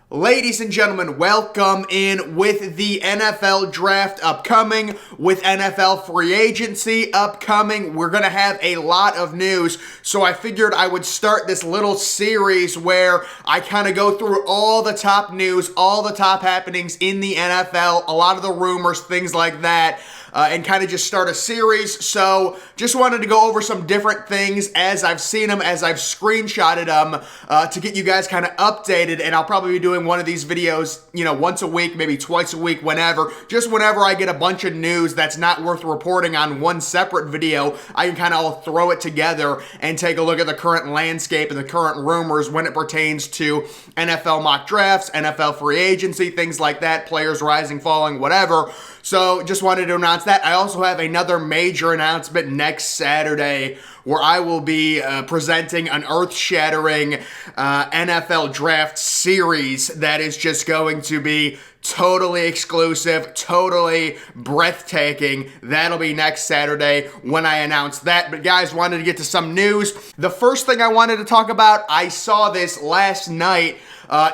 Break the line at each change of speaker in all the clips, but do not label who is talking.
Ladies and gentlemen, welcome in with the NFL draft upcoming, with NFL free agency upcoming. We're going to have a lot of news, so I figured I would start this little series where I kind of go through all the top news, all the top happenings in the NFL, a lot of the rumors, things like that. And kind of just start a series. So just wanted to go over some different things as I've seen them, as I've screenshotted them, to get you guys kind of updated. And I'll probably be doing one of these videos, once a week, maybe twice a week, whenever. Just whenever I get a bunch of news that's not worth reporting on one separate video, I can kind of all throw it together and take a look at the current landscape and the current rumors when it pertains to NFL mock drafts, NFL free agency, things like that, players rising, falling, whatever. So just wanted to announce that. I also have another major announcement next Saturday where I will be presenting an earth-shattering NFL draft series that is just going to be totally exclusive, totally breathtaking. That'll be next Saturday when I announce that. But guys, wanted to get to some news. The first thing I wanted to talk about, I saw this last night.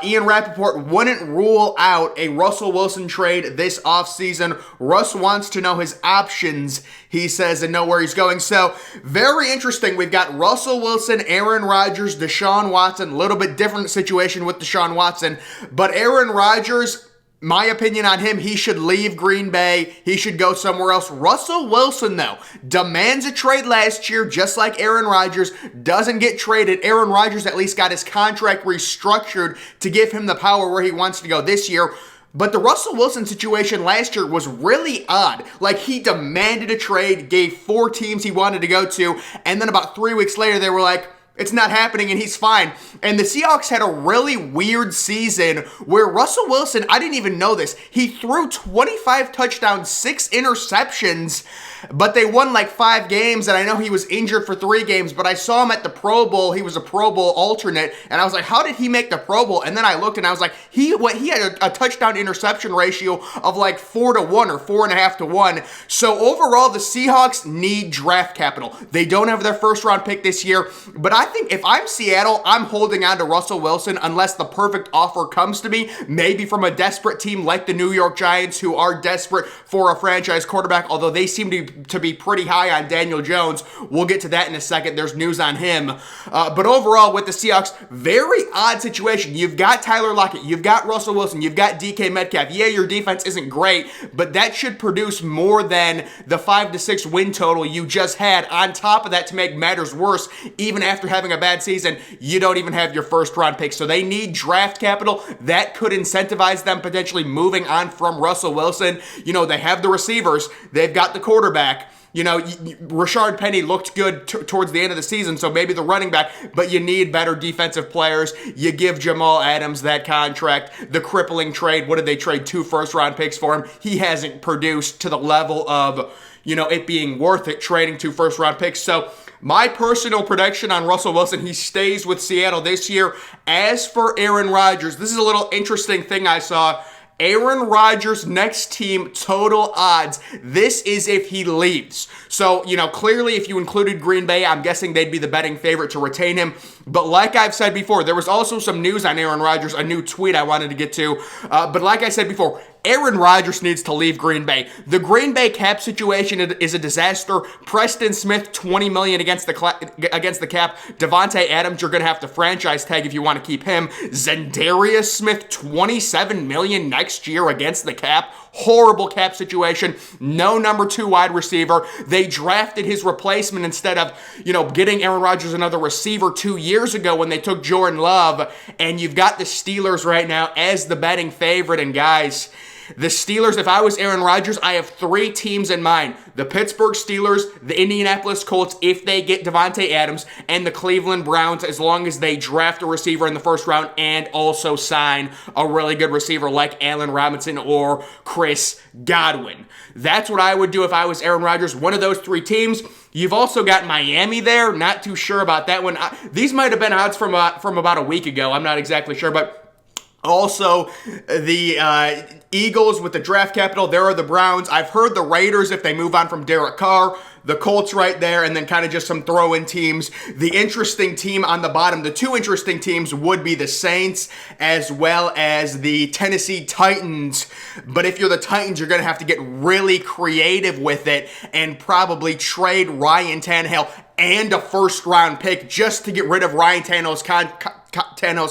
Ian Rappaport wouldn't rule out a Russell Wilson trade this offseason. Russ wants to know his options, he says, and know where he's going. So, very interesting. We've got Russell Wilson, Aaron Rodgers, Deshaun Watson. A little bit different situation with Deshaun Watson. But Aaron Rodgers, my opinion on him, he should leave Green Bay. He should go somewhere else. Russell Wilson, though, demands a trade last year, just like Aaron Rodgers. Doesn't get traded. Aaron Rodgers at least got his contract restructured to give him the power where he wants to go this year. But the Russell Wilson situation last year was really odd. Like, he demanded a trade, gave 4 teams he wanted to go to, and then about 3 weeks later, they were like, it's not happening and he's fine. And the Seahawks had a really weird season where Russell Wilson, I didn't even know this, he threw 25 touchdowns, 6 interceptions, but they won like 5 games, and I know he was injured for 3 games, but I saw him at the Pro Bowl. He was a Pro Bowl alternate, and I was like, how did he make the Pro Bowl? And then I looked and I was like, he had a touchdown interception ratio of like 4-1 or 4.5-1. So overall, the Seahawks need draft capital. They don't have their first round pick this year, but I think if I'm Seattle, I'm holding on to Russell Wilson unless the perfect offer comes to me, maybe from a desperate team like the New York Giants, who are desperate for a franchise quarterback, although they seem to be pretty high on Daniel Jones. We'll get to that in a second. There's news on him. But overall, with the Seahawks, very odd situation. You've got Tyler Lockett. You've got Russell Wilson. You've got DK Metcalf. Yeah, your defense isn't great, but that should produce more than the 5-6 win total you just had. On top of that, to make matters worse, even after having a bad season, you don't even have your first round pick. So they need draft capital. That could incentivize them potentially moving on from Russell Wilson. They have the receivers. They've got the quarterback. Rashard Penny looked good towards the end of the season, so maybe the running back, but you need better defensive players. You give Jamal Adams that contract. The crippling trade, what did they trade? 2 first-round picks for him? He hasn't produced to the level of, it being worth it, trading 2 first-round picks. So my personal prediction on Russell Wilson, he stays with Seattle this year. As for Aaron Rodgers, this is a little interesting thing I saw. Aaron Rodgers' next team total odds. This is if he leaves. So, clearly if you included Green Bay, I'm guessing they'd be the betting favorite to retain him. But like I've said before, there was also some news on Aaron Rodgers, a new tweet I wanted to get to. But like I said before, Aaron Rodgers needs to leave Green Bay. The Green Bay cap situation is a disaster. Preston Smith, $20 million against the cap. Devontae Adams, you're going to have to franchise tag if you want to keep him. Zendarius Smith, $27 million next year against the cap. Horrible cap situation. No number 2 wide receiver. They drafted his replacement instead of, getting Aaron Rodgers another receiver 2 years ago when they took Jordan Love. And you've got the Steelers right now as the betting favorite. And guys, the Steelers, if I was Aaron Rodgers, I have 3 teams in mind. The Pittsburgh Steelers, the Indianapolis Colts, if they get Devontae Adams, and the Cleveland Browns, as long as they draft a receiver in the first round and also sign a really good receiver like Allen Robinson or Chris Godwin. That's what I would do if I was Aaron Rodgers. One of those 3 teams. You've also got Miami there. Not too sure about that one. These might have been odds from about a week ago. I'm not exactly sure, but Also, the Eagles with the draft capital, there are the Browns. I've heard the Raiders if they move on from Derek Carr. The Colts right there, and then kind of just some throw-in teams. The interesting team on the bottom, the two interesting teams would be the Saints as well as the Tennessee Titans. But if you're the Titans, you're going to have to get really creative with it and probably trade Ryan Tannehill and a first-round pick just to get rid of Ryan Tannehill's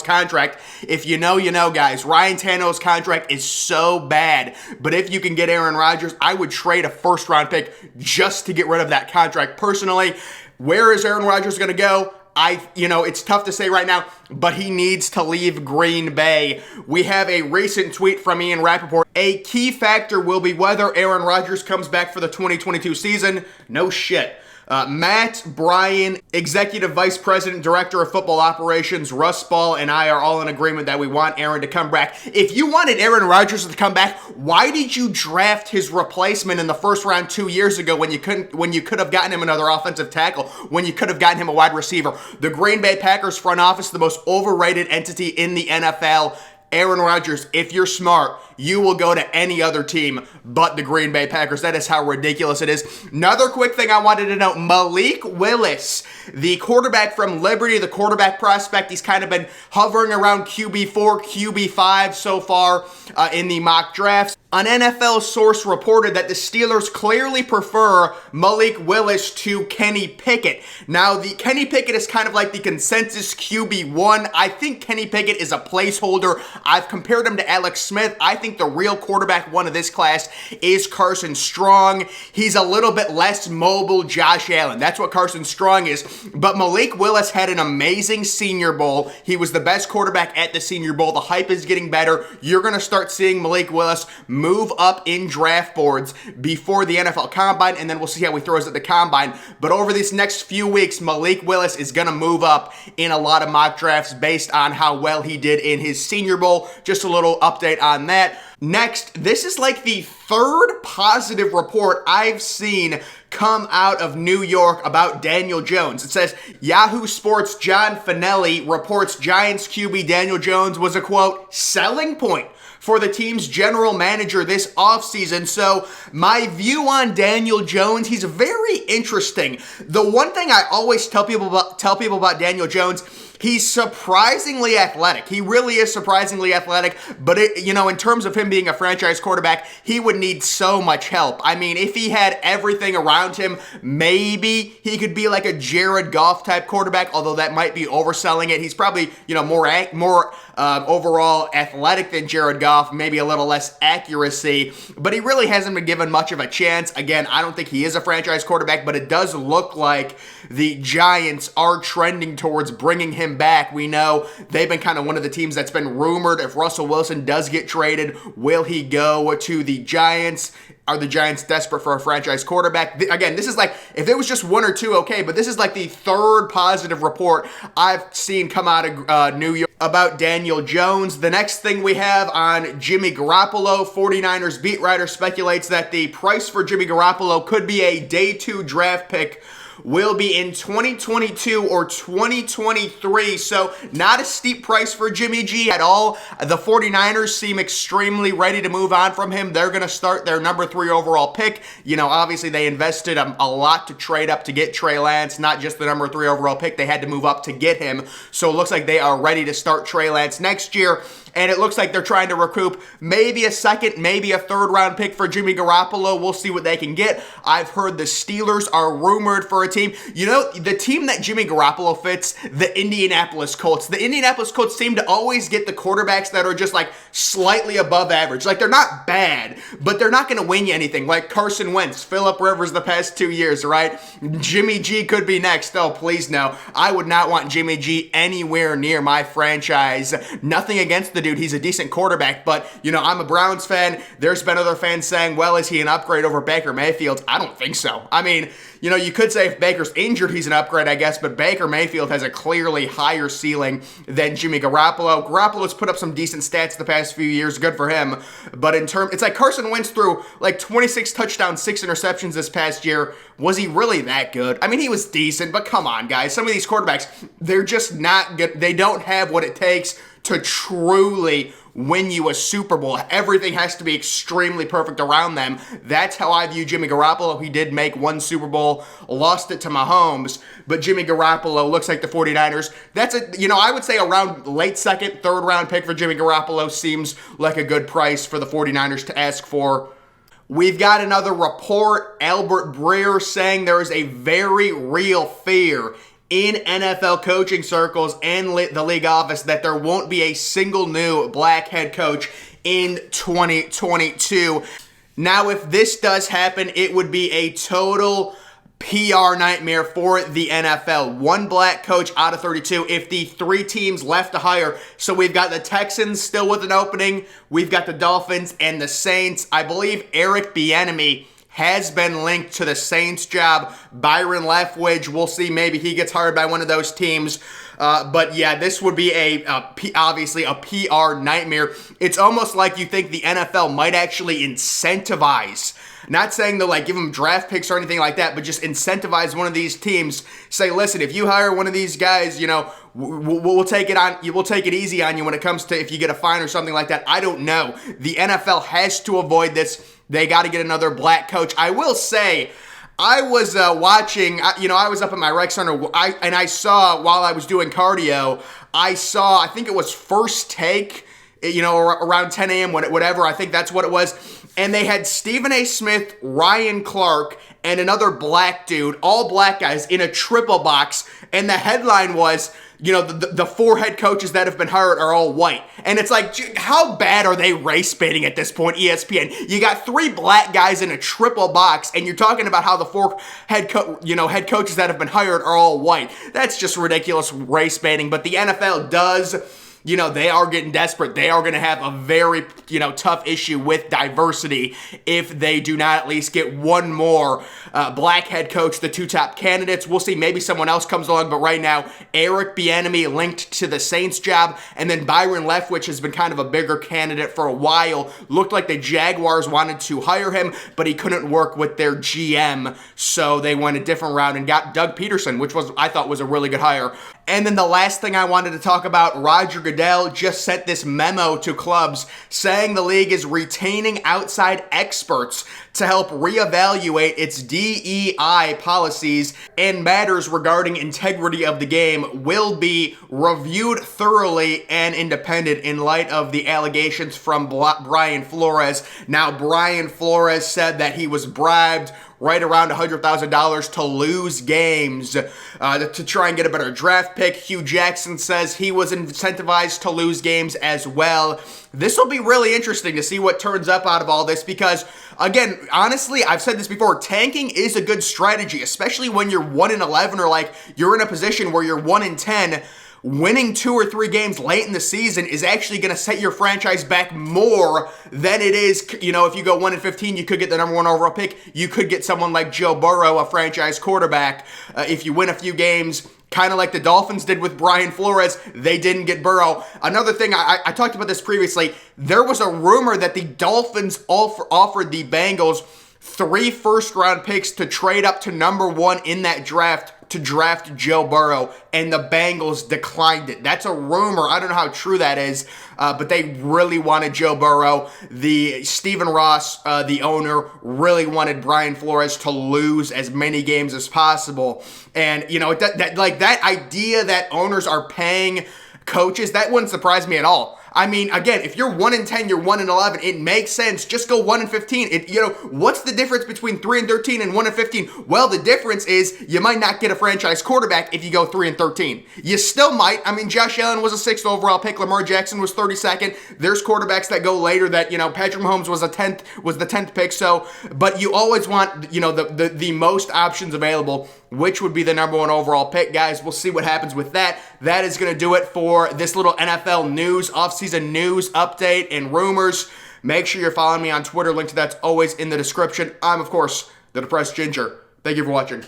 contract. If you know, you know, guys. Ryan Tannehill's contract is so bad. But if you can get Aaron Rodgers, I would trade a first-round pick just to get rid of that contract. Personally, where is Aaron Rodgers going to go? It's tough to say right now, but he needs to leave Green Bay. We have a recent tweet from Ian Rappaport. A key factor will be whether Aaron Rodgers comes back for the 2022 season. No shit. Matt, Brian, Executive Vice President, Director of Football Operations, Russ Ball, and I are all in agreement that we want Aaron to come back. If you wanted Aaron Rodgers to come back, why did you draft his replacement in the first round 2 years ago when you could have gotten him another offensive tackle, when you could have gotten him a wide receiver? The Green Bay Packers front office, the most overrated entity in the NFL. Aaron Rodgers, if you're smart, you will go to any other team but the Green Bay Packers. That is how ridiculous it is. Another quick thing I wanted to note, Malik Willis, the quarterback from Liberty, the quarterback prospect, he's kind of been hovering around QB4, QB5 so far in the mock drafts. An NFL source reported that the Steelers clearly prefer Malik Willis to Kenny Pickett. Now, the Kenny Pickett is kind of like the consensus QB1. I think Kenny Pickett is a placeholder. I've compared him to Alex Smith. I think the real quarterback one of this class is Carson Strong. He's a little bit less mobile Josh Allen. That's what Carson Strong is. But Malik Willis had an amazing Senior Bowl. He was the best quarterback at the Senior Bowl. The hype is getting better. You're going to start seeing Malik Willis move up in draft boards before the NFL Combine, and then we'll see how he throws at the Combine. But over these next few weeks, Malik Willis is going to move up in a lot of mock drafts based on how well he did in his Senior Bowl. Just a little update on that. Next, this is like the third positive report I've seen come out of New York about Daniel Jones. It says, Yahoo Sports' John Finelli reports Giants QB Daniel Jones was a, quote, selling point for the team's general manager this offseason. So my view on Daniel Jones, he's very interesting. The one thing I always tell people about Daniel Jones, he's surprisingly athletic. He really is surprisingly athletic, but in terms of him being a franchise quarterback, he would need so much help. I mean, if he had everything around him, maybe he could be like a Jared Goff type quarterback, although that might be overselling it. He's probably, more overall athletic than Jared Goff, maybe a little less accuracy, but he really hasn't been given much of a chance. Again, I don't think he is a franchise quarterback, but it does look like the Giants are trending towards bringing him back. We know they've been kind of one of the teams that's been rumored. If Russell Wilson does get traded, will he go to the Giants? Are the Giants desperate for a franchise quarterback? Again, this is like, if it was just one or two, okay, but this is like the third positive report I've seen come out of New York about Daniel Jones. The next thing we have on Jimmy Garoppolo, 49ers beat writer speculates that the price for Jimmy Garoppolo could be a day 2 draft pick, will be in 2022 or 2023. So not a steep price for Jimmy G at all. The 49ers seem extremely ready to move on from him. They're going to start their number 3 overall pick. Obviously they invested a lot to trade up to get Trey Lance, not just the number 3 overall pick. They had to move up to get him. So it looks like they are ready to start Trey Lance next year. And it looks like they're trying to recoup maybe a second, maybe a third round pick for Jimmy Garoppolo. We'll see what they can get. I've heard the Steelers are rumored for a team. The team that Jimmy Garoppolo fits, the Indianapolis Colts. The Indianapolis Colts seem to always get the quarterbacks that are just like slightly above average. Like they're not bad, but they're not going to win you anything. Like Carson Wentz, Phillip Rivers the past 2 years, right? Jimmy G could be next. Oh, please no. I would not want Jimmy G anywhere near my franchise. Nothing against the dude. He's a decent quarterback, but, I'm a Browns fan. There's been other fans saying, well, is he an upgrade over Baker Mayfield? I don't think so. I mean, you could say if Baker's injured, he's an upgrade, I guess, but Baker Mayfield has a clearly higher ceiling than Jimmy Garoppolo. Garoppolo's put up some decent stats the past few years. Good for him. But it's like Carson Wentz threw like 26 touchdowns, 6 interceptions this past year. Was he really that good? I mean, he was decent, but come on, guys. Some of these quarterbacks, they're just not good. They don't have what it takes to truly win you a Super Bowl. Everything has to be extremely perfect around them. That's how I view Jimmy Garoppolo. He did make one Super Bowl, lost it to Mahomes, but Jimmy Garoppolo looks like the 49ers. That's I would say around late second, third round pick for Jimmy Garoppolo seems like a good price for the 49ers to ask for. We've got another report, Albert Breer saying there is a very real fear in NFL coaching circles and the league office that there won't be a single new black head coach in 2022. Now, if this does happen, it would be a total PR nightmare for the NFL. One black coach out of 32 if the 3 teams left to hire. So we've got the Texans still with an opening. We've got the Dolphins and the Saints. I believe Eric Bieniemy has been linked to the Saints job. Byron Leftwich, we'll see. Maybe he gets hired by one of those teams. But yeah, this would be obviously a PR nightmare. It's almost like you think the NFL might actually incentivize, not saying they'll give them draft picks or anything like that, but just incentivize one of these teams. Say, listen, if you hire one of these guys, we'll take it on. We'll take it easy on you when it comes to if you get a fine or something like that. I don't know. The NFL has to avoid this. They got to get another black coach. I will say, I was watching, I was up at my rec center, and I saw, while I was doing cardio, I think it was First Take, around 10 a.m., whatever, I think that's what it was, and they had Stephen A. Smith, Ryan Clark, and another black dude, all black guys, in a triple box, and the headline was, the 4 head coaches that have been hired are all white. And it's like, how bad are they race baiting at this point, ESPN? You got 3 black guys in a triple box, and you're talking about how the 4 head coaches that have been hired are all white. That's just ridiculous race baiting. But the NFL does, they are getting desperate. They are going to have a very, tough issue with diversity if they do not at least get one more black head coach, the 2 top candidates. We'll see. Maybe someone else comes along, but right now, Eric Bieniemy linked to the Saints job, and then Byron Leftwich has been kind of a bigger candidate for a while. Looked like the Jaguars wanted to hire him, but he couldn't work with their GM, so they went a different route and got Doug Peterson, which I thought was a really good hire. And then the last thing I wanted to talk about, Roger Goodell just sent this memo to clubs saying the league is retaining outside experts to help reevaluate its DEI policies, and matters regarding integrity of the game will be reviewed thoroughly and independent in light of the allegations from Brian Flores. Now, Brian Flores said that he was bribed right around $100,000 to lose games to try and get a better draft pick. Hugh Jackson says he was incentivized to lose games as well. This will be really interesting to see what turns up out of all this because, again, honestly, I've said this before, tanking is a good strategy, especially when you're 1-11 or you're in a position where you're 1-10. Winning 2 or 3 games late in the season is actually going to set your franchise back more than it is, if you go 1-15, you could get the number 1 overall pick. You could get someone like Joe Burrow, a franchise quarterback. If you win a few games, kind of like the Dolphins did with Brian Flores, they didn't get Burrow. Another thing, I talked about this previously, there was a rumor that the Dolphins offered the Bengals 3 first-round picks to trade up to number 1 in that draft to draft Joe Burrow, and the Bengals declined it. That's a rumor. I don't know how true that is, but they really wanted Joe Burrow. Stephen Ross, the owner, really wanted Brian Flores to lose as many games as possible. And, that idea that owners are paying coaches, that wouldn't surprise me at all. I mean, again, if you're 1-10, you're 1-11, it makes sense. Just go 1-15. What's the difference between 3-13 and 1-15? Well, the difference is you might not get a franchise quarterback if you go 3-13. You still might. I mean, Josh Allen was a 6th overall pick. Lamar Jackson was 32nd. There's quarterbacks that go later that, Patrick Mahomes was the 10th pick. So, but you always want, the most options available, which would be the number 1 overall pick. Guys, we'll see what happens with that. That is going to do it for this little NFL news, offseason news update and rumors. Make sure you're following me on Twitter. Link to that's always in the description. I'm, of course, the Depressed Ginger. Thank you for watching.